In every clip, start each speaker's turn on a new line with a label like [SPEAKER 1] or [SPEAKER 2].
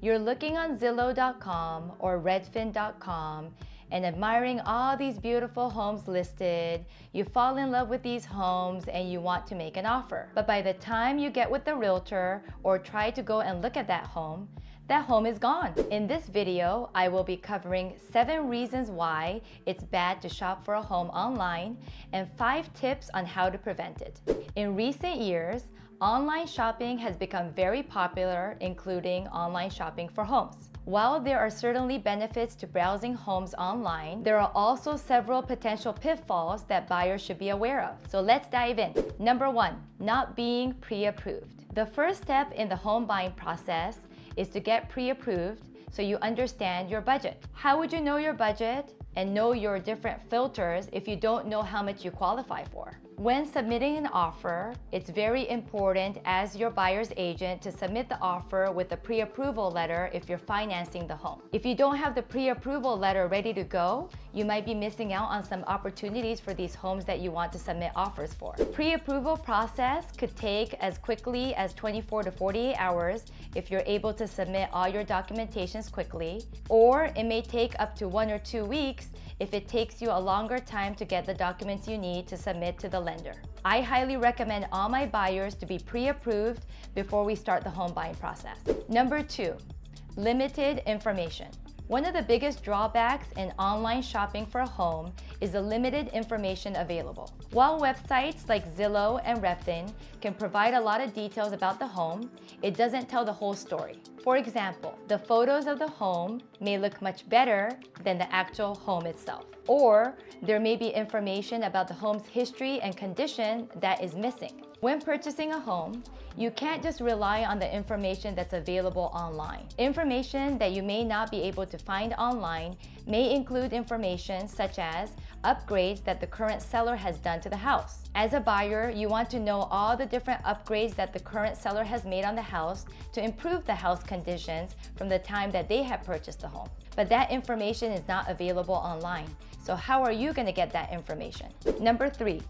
[SPEAKER 1] You're looking on Zillow.com or Redfin.com and admiring all these beautiful homes listed. You fall in love with these homes and you want to make an offer. But by the time you get with the realtor or try to go and look at that home is gone. In this video, I will be covering 7 reasons why it's bad to shop for a home online and 5 tips on how to prevent it. In recent years, online shopping has become very popular, including online shopping for homes. While there are certainly benefits to browsing homes online, there are also several potential pitfalls that buyers should be aware of. So let's dive in. Number 1, not being pre-approved. The first step in the home buying process is to get pre-approved so you understand your budget. How would you know your budget and know your different filters if you don't know how much you qualify for? When submitting an offer, it's very important as your buyer's agent to submit the offer with a pre-approval letter if you're financing the home. If you don't have the pre-approval letter ready to go, you might be missing out on some opportunities for these homes that you want to submit offers for. Pre-approval process could take as quickly as 24 to 48 hours if you're able to submit all your documentations quickly, or it may take up to 1 or 2 weeks if it takes you a longer time to get the documents you need to submit to the lender. I highly recommend all my buyers to be pre-approved before we start the home buying process. Number 2, limited information. One of the biggest drawbacks in online shopping for a home is the limited information available. While websites like Zillow and Redfin can provide a lot of details about the home, it doesn't tell the whole story. For example, the photos of the home may look much better than the actual home itself. Or there may be information about the home's history and condition that is missing. When purchasing a home, you can't just rely on the information that's available online. Information that you may not be able to find online may include information such as upgrades that the current seller has done to the house. As a buyer, you want to know all the different upgrades that the current seller has made on the house to improve the house conditions from the time that they have purchased the home. But that information is not available online. So how are you going to get that information? Number 3,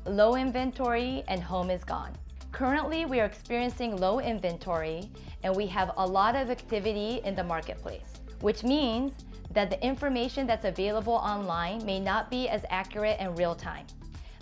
[SPEAKER 1] low inventory and home is gone. Currently, we are experiencing low inventory and we have a lot of activity in the marketplace, which means that the information that's available online may not be as accurate in real time.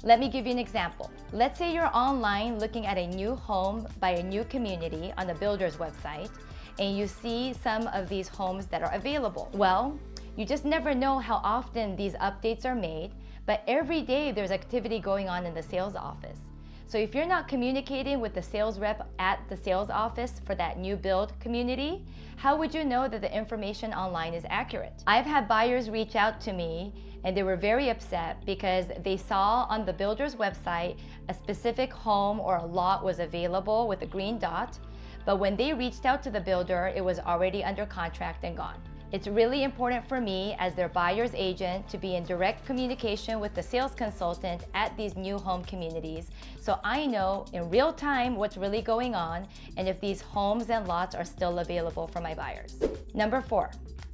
[SPEAKER 1] Let me give you an example. Let's say you're online looking at a new home by a new community on the builder's website and you see some of these homes that are available. Well, you just never know how often these updates are made, but every day there's activity going on in the sales office. So if you're not communicating with the sales rep at the sales office for that new build community, how would you know that the information online is accurate? I've had buyers reach out to me and they were very upset because they saw on the builder's website a specific home or a lot was available with a green dot, but when they reached out to the builder, it was already under contract and gone. It's really important for me as their buyer's agent to be in direct communication with the sales consultant at these new home communities so I know in real time what's really going on and if these homes and lots are still available for my buyers. Number 4,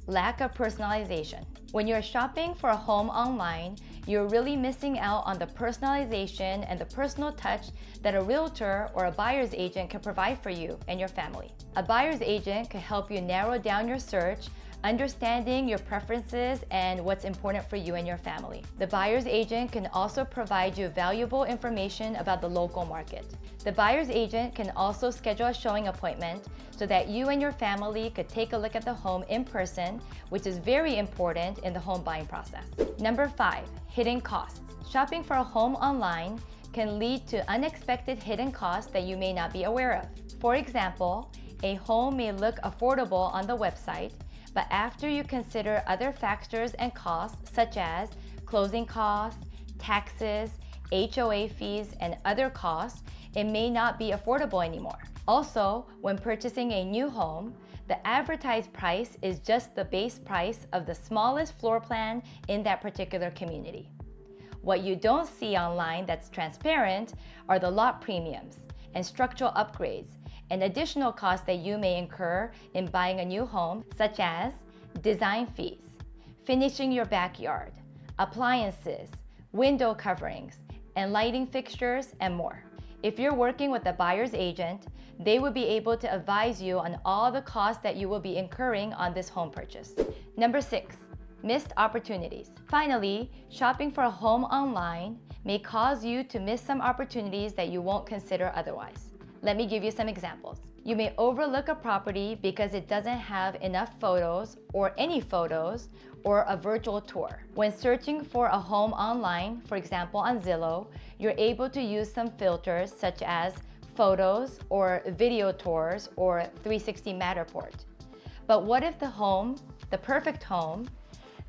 [SPEAKER 1] lack of personalization. When you're shopping for a home online, you're really missing out on the personalization and the personal touch that a realtor or a buyer's agent can provide for you and your family. A buyer's agent can help you narrow down your search, understanding your preferences and what's important for you and your family. The buyer's agent can also provide you valuable information about the local market. The buyer's agent can also schedule a showing appointment so that you and your family could take a look at the home in person, which is very important in the home buying process. Number 5, hidden costs. Shopping for a home online can lead to unexpected hidden costs that you may not be aware of. For example, a home may look affordable on the website, but after you consider other factors and costs such as closing costs, taxes, HOA fees, and other costs, it may not be affordable anymore. Also, when purchasing a new home, the advertised price is just the base price of the smallest floor plan in that particular community. What you don't see online that's transparent are the lot premiums and structural upgrades and additional costs that you may incur in buying a new home, such as design fees, finishing your backyard, appliances, window coverings, and lighting fixtures, and more. If you're working with a buyer's agent, they will be able to advise you on all the costs that you will be incurring on this home purchase. Number 6, missed opportunities. Finally, shopping for a home online may cause you to miss some opportunities that you won't consider otherwise. Let me give you some examples. You may overlook a property because it doesn't have enough photos or any photos or a virtual tour. When searching for a home online, for example on Zillow, you're able to use some filters such as photos or video tours or 360 Matterport. But what if the home, the perfect home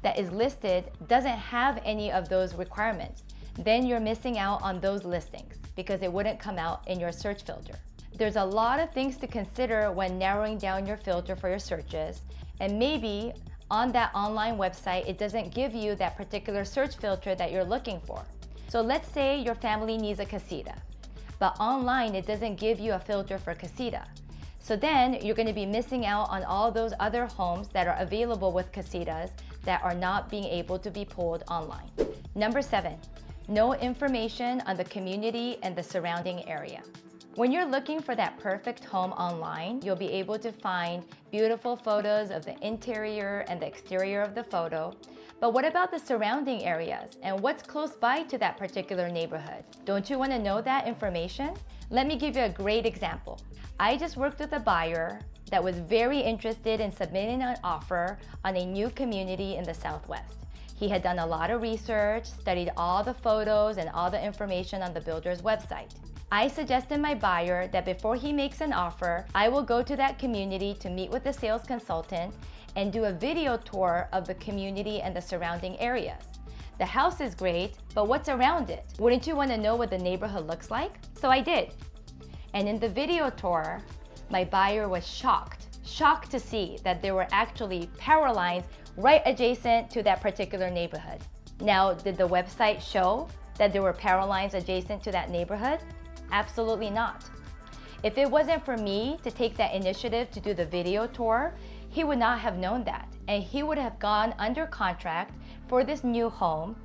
[SPEAKER 1] that is listed, doesn't have any of those requirements? Then you're missing out on those listings because it wouldn't come out in your search filter. There's a lot of things to consider when narrowing down your filter for your searches, and maybe on that online website it doesn't give you that particular search filter that you're looking for. So let's say your family needs a casita, but online it doesn't give you a filter for casita. So then you're going to be missing out on all those other homes that are available with casitas that are not being able to be pulled online. Number 7, no information on the community and the surrounding area. When you're looking for that perfect home online, you'll be able to find beautiful photos of the interior and the exterior of the photo. But what about the surrounding areas and what's close by to that particular neighborhood? Don't you want to know that information? Let me give you a great example. I just worked with a buyer that was very interested in submitting an offer on a new community in the Southwest. He had done a lot of research, studied all the photos and all the information on the builder's website. I suggested my buyer that before he makes an offer, I will go to that community to meet with the sales consultant and do a video tour of the community and the surrounding areas. The house is great, but what's around it? Wouldn't you want to know what the neighborhood looks like? So I did. And in the video tour, my buyer was shocked to see that there were actually power lines right adjacent to that particular neighborhood. Now, did the website show that there were power lines adjacent to that neighborhood? Absolutely not. If it wasn't for me to take that initiative to do the video tour, he would not have known that, and he would have gone under contract for this new home.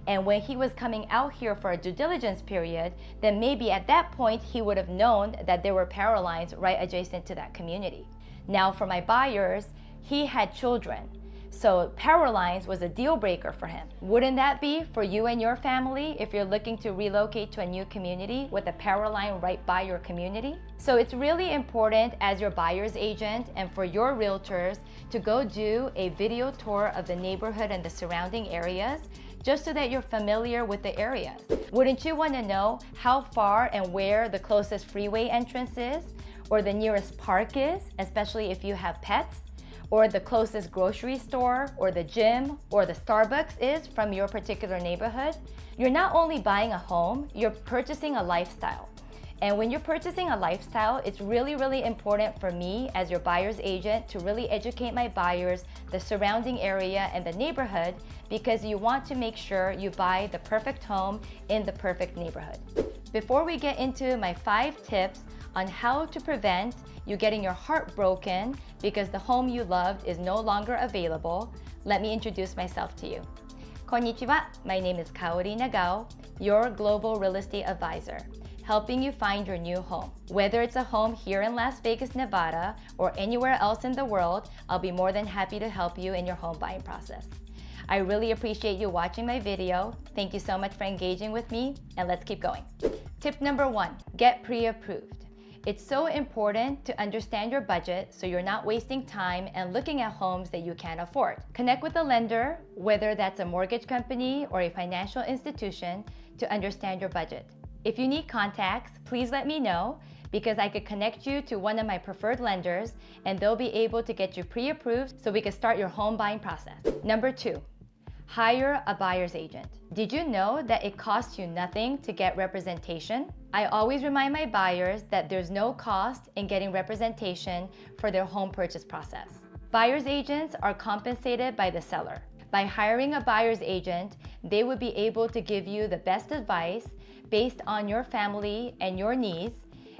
[SPEAKER 1] And when he was coming out here for a due diligence period, then maybe at that point he would have known that there were power lines right adjacent to that community. Now for my buyers, he had children, so power lines was a deal breaker for him. Wouldn't that be for you and your family if you're looking to relocate to a new community with a power line right by your community? So it's really important as your buyer's agent and for your realtors to go do a video tour of the neighborhood and the surrounding areas, just so that you're familiar with the areas. Wouldn't you want to know how far and where the closest freeway entrance is, or the nearest park is, especially if you have pets, or the closest grocery store, or the gym, or the Starbucks is from your particular neighborhood? You're not only buying a home, you're purchasing a lifestyle. And when you're purchasing a lifestyle, it's really, really important for me as your buyer's agent to really educate my buyers, the surrounding area and the neighborhood, because you want to make sure you buy the perfect home in the perfect neighborhood. Before we get into my 5 tips on how to prevent you getting your heart broken because the home you loved is no longer available, let me introduce myself to you. Konnichiwa, my name is Kaori Nagao, your global real estate advisor, helping you find your new home. Whether it's a home here in Las Vegas, Nevada, or anywhere else in the world, I'll be more than happy to help you in your home buying process. I really appreciate you watching my video. Thank you so much for engaging with me, and let's keep going. Tip number 1, get pre-approved. It's so important to understand your budget so you're not wasting time and looking at homes that you can't afford. Connect with a lender, whether that's a mortgage company or a financial institution, to understand your budget. If you need contacts, please let me know because I could connect you to one of my preferred lenders and they'll be able to get you pre-approved so we can start your home buying process. Number 2, hire a buyer's agent. Did you know that it costs you nothing to get representation? I always remind my buyers that there's no cost in getting representation for their home purchase process. Buyer's agents are compensated by the seller. By hiring a buyer's agent, they would be able to give you the best advice based on your family and your needs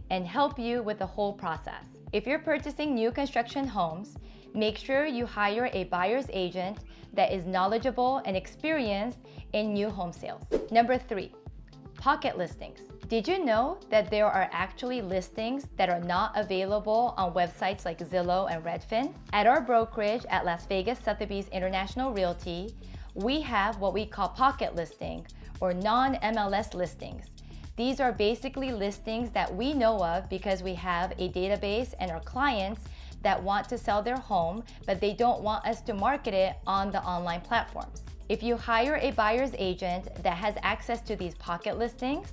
[SPEAKER 1] and help you with the whole process. If you're purchasing new construction homes, make sure you hire a buyer's agent that is knowledgeable and experienced in new home sales. Number 3, pocket listings. Did you know that there are actually listings that are not available on websites like Zillow and Redfin? At our brokerage at Las Vegas Sotheby's International Realty, we have what we call pocket listing or non-MLS listings. These are basically listings that we know of because we have a database and our clients that want to sell their home, but they don't want us to market it on the online platforms. If you hire a buyer's agent that has access to these pocket listings,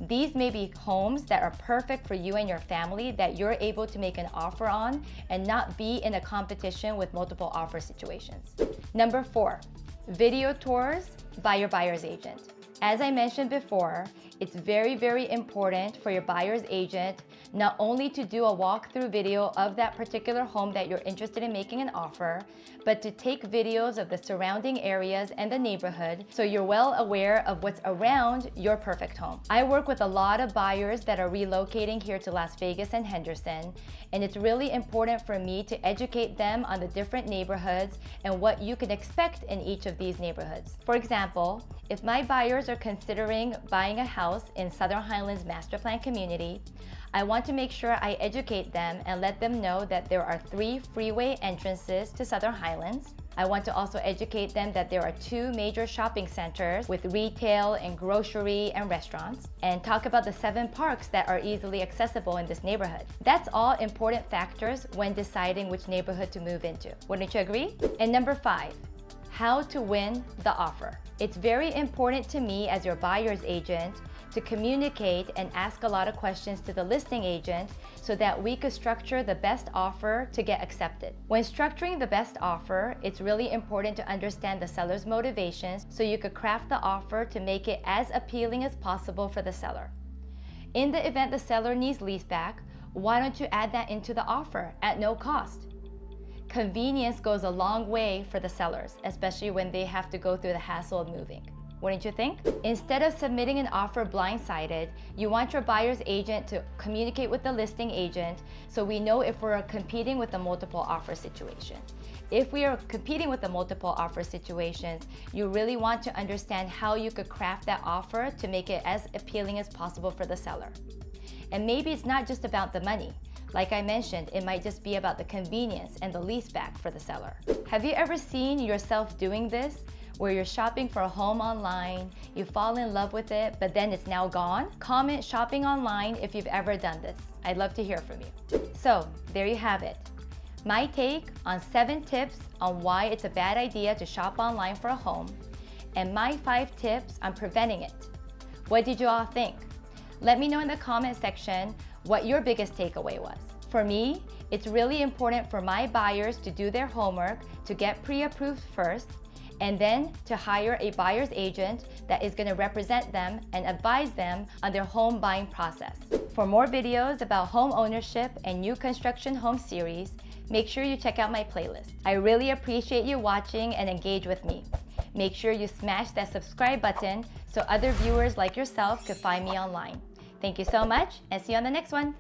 [SPEAKER 1] these may be homes that are perfect for you and your family that you're able to make an offer on and not be in a competition with multiple offer situations. Number 4, video tours by your buyer's agent. As I mentioned before, it's very, very important for your buyer's agent not only to do a walkthrough video of that particular home that you're interested in making an offer, but to take videos of the surrounding areas and the neighborhood so you're well aware of what's around your perfect home. I work with a lot of buyers that are relocating here to Las Vegas and Henderson, and it's really important for me to educate them on the different neighborhoods and what you can expect in each of these neighborhoods. For example, if my buyers are considering buying a house in Southern Highlands Master Plan community, I want to make sure I educate them and let them know that there are 3 freeway entrances to Southern Highlands. I want to also educate them that there are 2 major shopping centers with retail and grocery and restaurants, and talk about the 7 parks that are easily accessible in this neighborhood. That's all important factors when deciding which neighborhood to move into. Wouldn't you agree? And number 5, how to win the offer. It's very important to me as your buyer's agent to communicate and ask a lot of questions to the listing agent so that we could structure the best offer to get accepted. When structuring the best offer, it's really important to understand the seller's motivations so you could craft the offer to make it as appealing as possible for the seller. In the event the seller needs leaseback, why don't you add that into the offer at no cost? Convenience goes a long way for the sellers, especially when they have to go through the hassle of moving. Wouldn't you think? Instead of submitting an offer blindsided, you want your buyer's agent to communicate with the listing agent so we know if we're competing with a multiple offer situation. If we are competing with the multiple offer situations, you really want to understand how you could craft that offer to make it as appealing as possible for the seller. And maybe it's not just about the money. Like I mentioned, it might just be about the convenience and the leaseback for the seller. Have you ever seen yourself doing this? Where you're shopping for a home online, you fall in love with it, but then it's now gone? Comment shopping online if you've ever done this. I'd love to hear from you. So there you have it. My take on 7 tips on why it's a bad idea to shop online for a home, and my 5 tips on preventing it. What did you all think? Let me know in the comment section what your biggest takeaway was. For me, it's really important for my buyers to do their homework, to get pre-approved first, and then to hire a buyer's agent that is going to represent them and advise them on their home buying process. For more videos about home ownership and new construction home series, make sure you check out my playlist. I really appreciate you watching and engage with me. Make sure you smash that subscribe button so other viewers like yourself could find me online. Thank you so much, and see you on the next one.